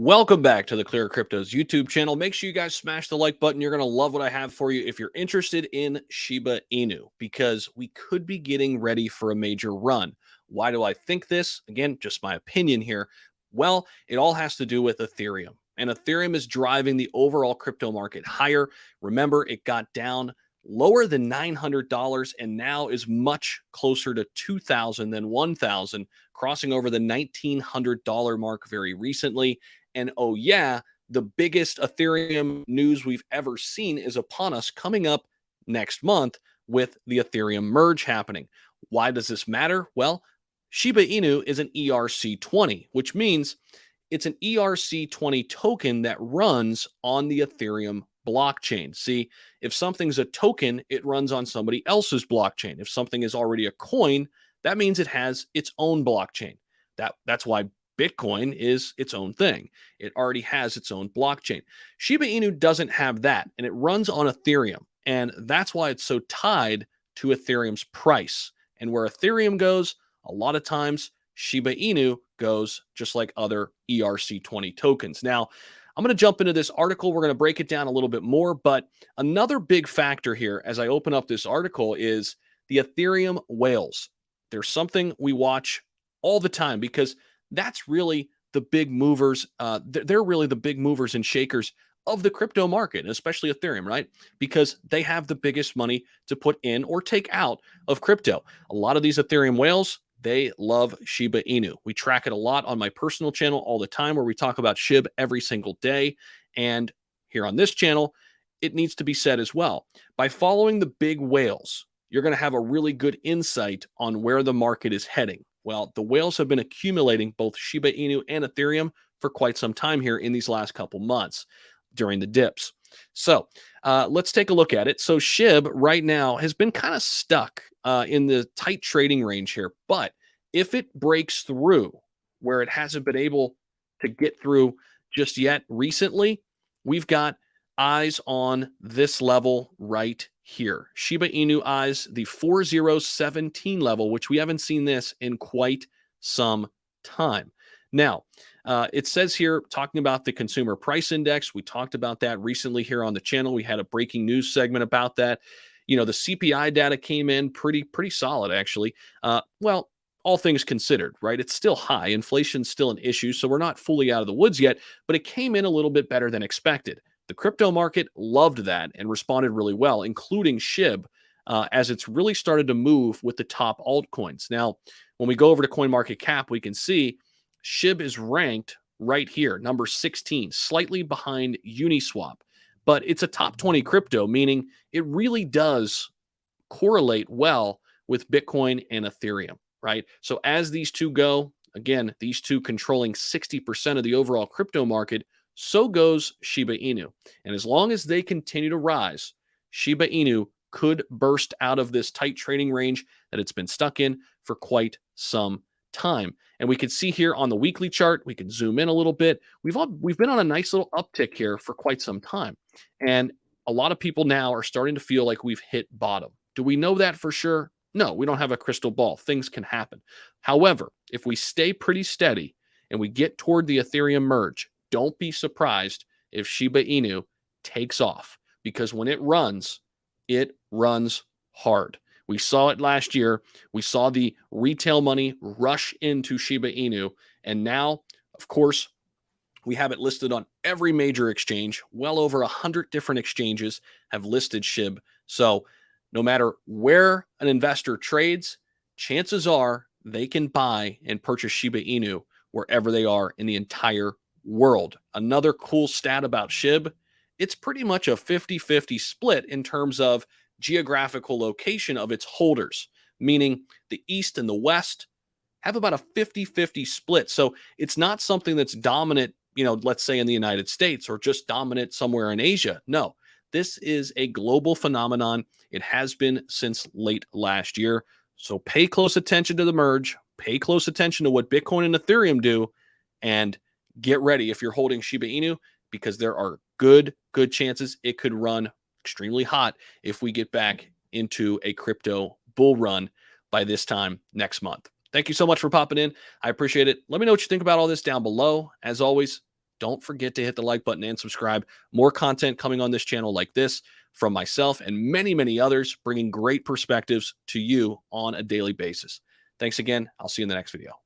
Welcome back to the ClearCryptos YouTube channel. Make sure you guys smash the like button. You're going to love what I have for you if you're interested in Shiba Inu, because we could be getting ready for a major run. Why do I think this? Again, just my opinion here. Well, it all has to do with Ethereum. And Ethereum is driving the overall crypto market higher. Remember, it got down lower than $900 and now is much closer to $2,000 than $1,000, crossing over the $1,900 mark very recently. And oh yeah, the biggest Ethereum news we've ever seen is upon us coming up next month with the Ethereum merge happening. Why does this matter? Well, Shiba Inu is an ERC20, which means it's an ERC20 token that runs on the Ethereum blockchain. See, if something's a token, it runs on somebody else's blockchain. If something is already a coin, that means it has its own blockchain. That's why Bitcoin is its own thing. It already has its own blockchain. Shiba Inu doesn't have that, and it runs on Ethereum. And that's why it's so tied to Ethereum's price. And where Ethereum goes, a lot of times Shiba Inu goes, just like other ERC20 tokens. Now, I'm going to jump into this article. We're going to break it down a little bit more. But another big factor here as I open up this article is the Ethereum whales. There's something we watch all the time because that's really the big movers. They're really the big movers and shakers of the crypto market, especially Ethereum, right? Because they have the biggest money to put in or take out of crypto. A lot of these Ethereum whales, they love Shiba Inu. We track it a lot on my personal channel all the time where we talk about SHIB every single day. And here on this channel, it needs to be said as well. By following the big whales, you're going to have a really good insight on where the market is heading. Well, the whales have been accumulating both Shiba Inu and Ethereum for quite some time here in these last couple months during the dips. So let's take a look at it. So SHIB right now has been kind of stuck in the tight trading range here. But if it breaks through where it hasn't been able to get through just yet recently, we've got eyes on this level right here. Shiba Inu eyes the 4017 level, which we haven't seen this in quite some time. Now, it says here, talking about the consumer price index, we talked about that recently here on the channel. We had a breaking news segment about that. You know, the CPI data came in pretty solid, actually. Well, all things considered, right? It's still high. Inflation's still an issue, so we're not fully out of the woods yet, but it came in a little bit better than expected. The crypto market loved that and responded really well, including SHIB, as it's really started to move with the top altcoins. Now, when we go over to CoinMarketCap, we can see SHIB is ranked right here, number 16, slightly behind Uniswap. But it's a top 20 crypto, meaning it really does correlate well with Bitcoin and Ethereum, right? So as these two go, again, these two controlling 60% of the overall crypto market, so goes Shiba Inu. And as long as they continue to rise, Shiba Inu could burst out of this tight trading range that it's been stuck in for quite some time. And we can see here on the weekly chart, we can zoom in a little bit. We've been on a nice little uptick here for quite some time. And a lot of people now are starting to feel like we've hit bottom. Do we know that for sure? No, we don't have a crystal ball. Things can happen. However, if we stay pretty steady and we get toward the Ethereum merge, don't be surprised if Shiba Inu takes off, because when it runs hard. We saw it last year. We saw the retail money rush into Shiba Inu. And now, of course, we have it listed on every major exchange. Well over 100 different exchanges have listed SHIB. So no matter where an investor trades, chances are they can buy and purchase Shiba Inu wherever they are in the entire world. Another cool stat about SHIB, it's pretty much a 50-50 split in terms of geographical location of its holders, meaning the East and the West have about a 50-50 split. So it's not something that's dominant, let's say in the United States or just dominant somewhere in Asia. No, this is a global phenomenon. It has been since late last year. So pay close attention to the merge, pay close attention to what Bitcoin and Ethereum do, and get ready if you're holding Shiba Inu, because there are good chances it could run extremely hot if we get back into a crypto bull run by this time next month. Thank you so much for popping in. I appreciate it. Let me know what you think about all this down below. As always, don't forget to hit the like button and subscribe. More content coming on this channel like this from myself and many, many others, bringing great perspectives to you on a daily basis. Thanks again. I'll see you in the next video.